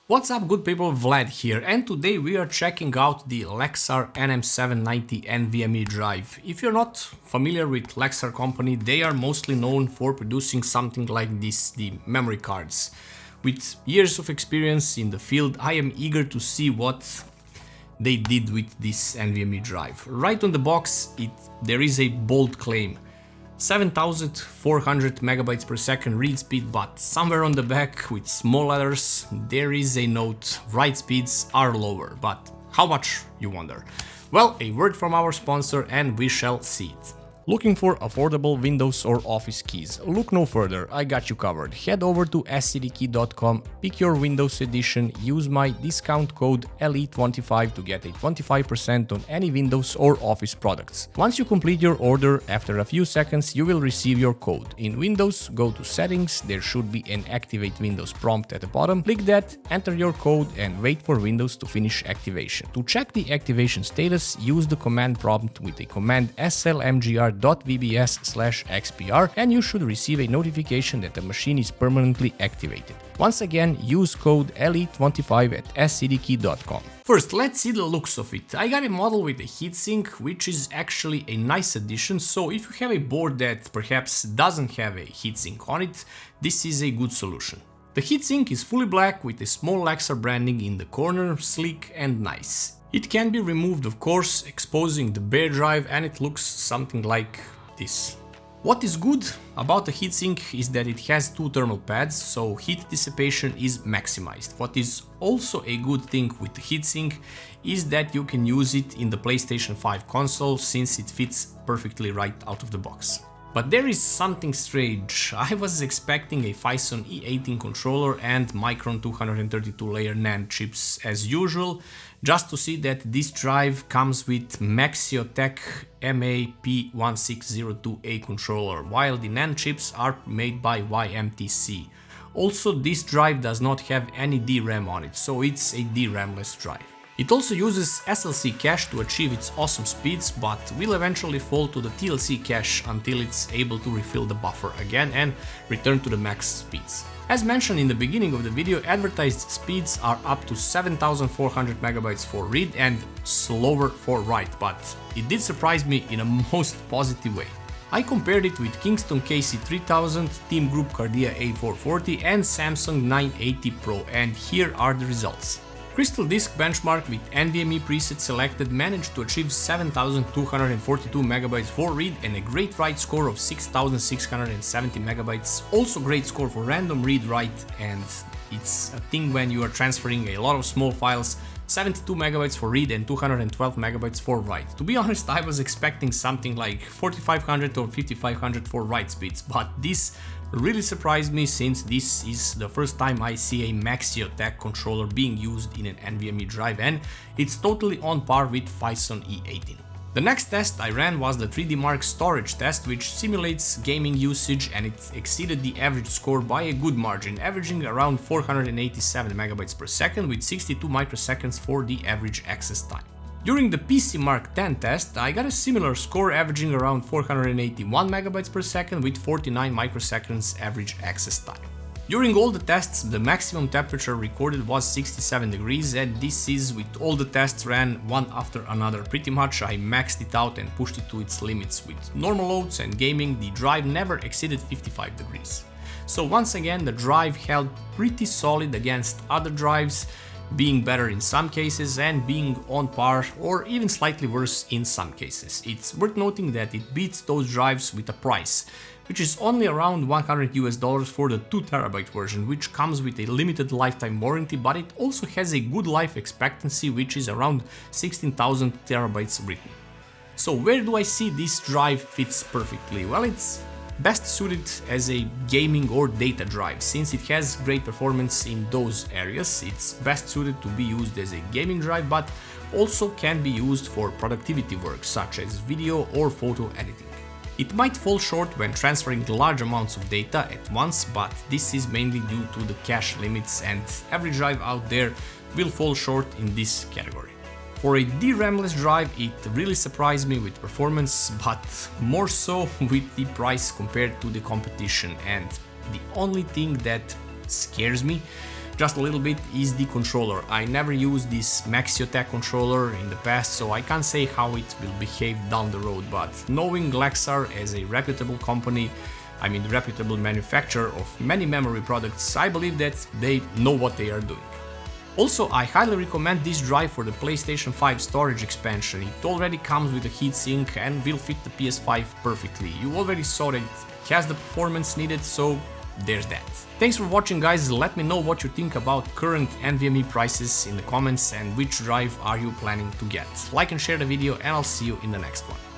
What's up, good people, Vlad here, and today we are checking out the Lexar NM790 NVMe drive. If you're not familiar with Lexar company, they are mostly known for producing something like this, the memory cards. With years of experience in the field, I am eager to see what they did with this NVMe drive. Right on the box, there is a bold claim. 7400 megabytes per second read speed, but somewhere on the back with small letters there is a note: write speeds are lower. But how much, you wonder? Well, a word from our sponsor and we shall see it. Looking for affordable Windows or Office keys? Look no further, I got you covered. Head over to scdkey.com, pick your Windows edition, use my discount code LE25 to get a 25% on any Windows or Office products. Once you complete your order, after a few seconds you will receive your code. In Windows, go to Settings, there should be an Activate Windows prompt at the bottom. Click that, enter your code and wait for Windows to finish activation. To check the activation status, use the command prompt with the command slmgr.vbs/xpr and you should receive a notification that the machine is permanently activated. Once again, use code LE25 at scdkey.com. First, let's see the looks of it. I got a model with a heatsink, which is actually a nice addition, so if you have a board that perhaps doesn't have a heatsink on it, this is a good solution. The heatsink is fully black with a small Lexar branding in the corner, sleek and nice. It can be removed, of course, exposing the bare drive, and it looks something like this. What is good about the heatsink is that it has two thermal pads, so heat dissipation is maximized. What is also a good thing with the heatsink is that you can use it in the PlayStation 5 console, since it fits perfectly right out of the box. But there is something strange. I was expecting a Phison E18 controller and Micron 232-layer NAND chips as usual, just to see that this drive comes with Maxiotech MAP1602A controller, while the NAND chips are made by YMTC. Also, this drive does not have any DRAM on it, so it's a DRAM-less drive. It also uses SLC cache to achieve its awesome speeds, but will eventually fall to the TLC cache until it's able to refill the buffer again and return to the max speeds. As mentioned in the beginning of the video, advertised speeds are up to 7400 megabytes for read and slower for write, but it did surprise me in a most positive way. I compared it with Kingston KC3000, Team Group Cardia A440 and Samsung 980 Pro, and here are the results. Crystal Disk benchmark with NVMe preset selected managed to achieve 7242 megabytes for read and a great write score of 6670 megabytes. Also great score for random read write, and it's a thing when you are transferring a lot of small files. 72 megabytes for read and 212 megabytes for write. To be honest, I was expecting something like 4500 or 5500 for write speeds, but this really surprised me, since this is the first time I see a Maxiotech controller being used in an NVMe drive, and it's totally on par with Phison E18. The next test I ran was the 3D Mark storage test, which simulates gaming usage, and it exceeded the average score by a good margin, averaging around 487 megabytes per second with 62 microseconds for the average access time. During the PC Mark X test, I got a similar score, averaging around 481 megabytes per second with 49 microseconds average access time. During all the tests, the maximum temperature recorded was 67 degrees, and this is with all the tests ran one after another. Pretty much I maxed it out and pushed it to its limits. With normal loads and gaming, the drive never exceeded 55 degrees. So once again, the drive held pretty solid against other drives, being better in some cases and being on par or even slightly worse in some cases. It's worth noting that it beats those drives with a price, which is only around $100 for the 2TB version, which comes with a limited lifetime warranty, but it also has a good life expectancy, which is around 16,000 terabytes written. So where do I see this drive fits perfectly? Well, it's best suited as a gaming or data drive, since it has great performance in those areas. It's best suited to be used as a gaming drive, but also can be used for productivity work such as video or photo editing. It might fall short when transferring large amounts of data at once, but this is mainly due to the cache limits, and every drive out there will fall short in this category. For a DRAM-less drive, it really surprised me with performance, but more so with the price compared to the competition. And the only thing that scares me just a little bit is the controller. I never used this Maxiotech controller in the past, so I can't say how it will behave down the road, but knowing Lexar as a reputable company, I mean reputable manufacturer of many memory products, I believe that they know what they are doing. Also, I highly recommend this drive for the PlayStation 5 storage expansion. It already comes with a heatsink and will fit the PS5 perfectly. You already saw that it has the performance needed, so there's that. Thanks for watching, guys. Let me know what you think about current NVMe prices in the comments and which drive are you planning to get. Like and share the video, and I'll see you in the next one.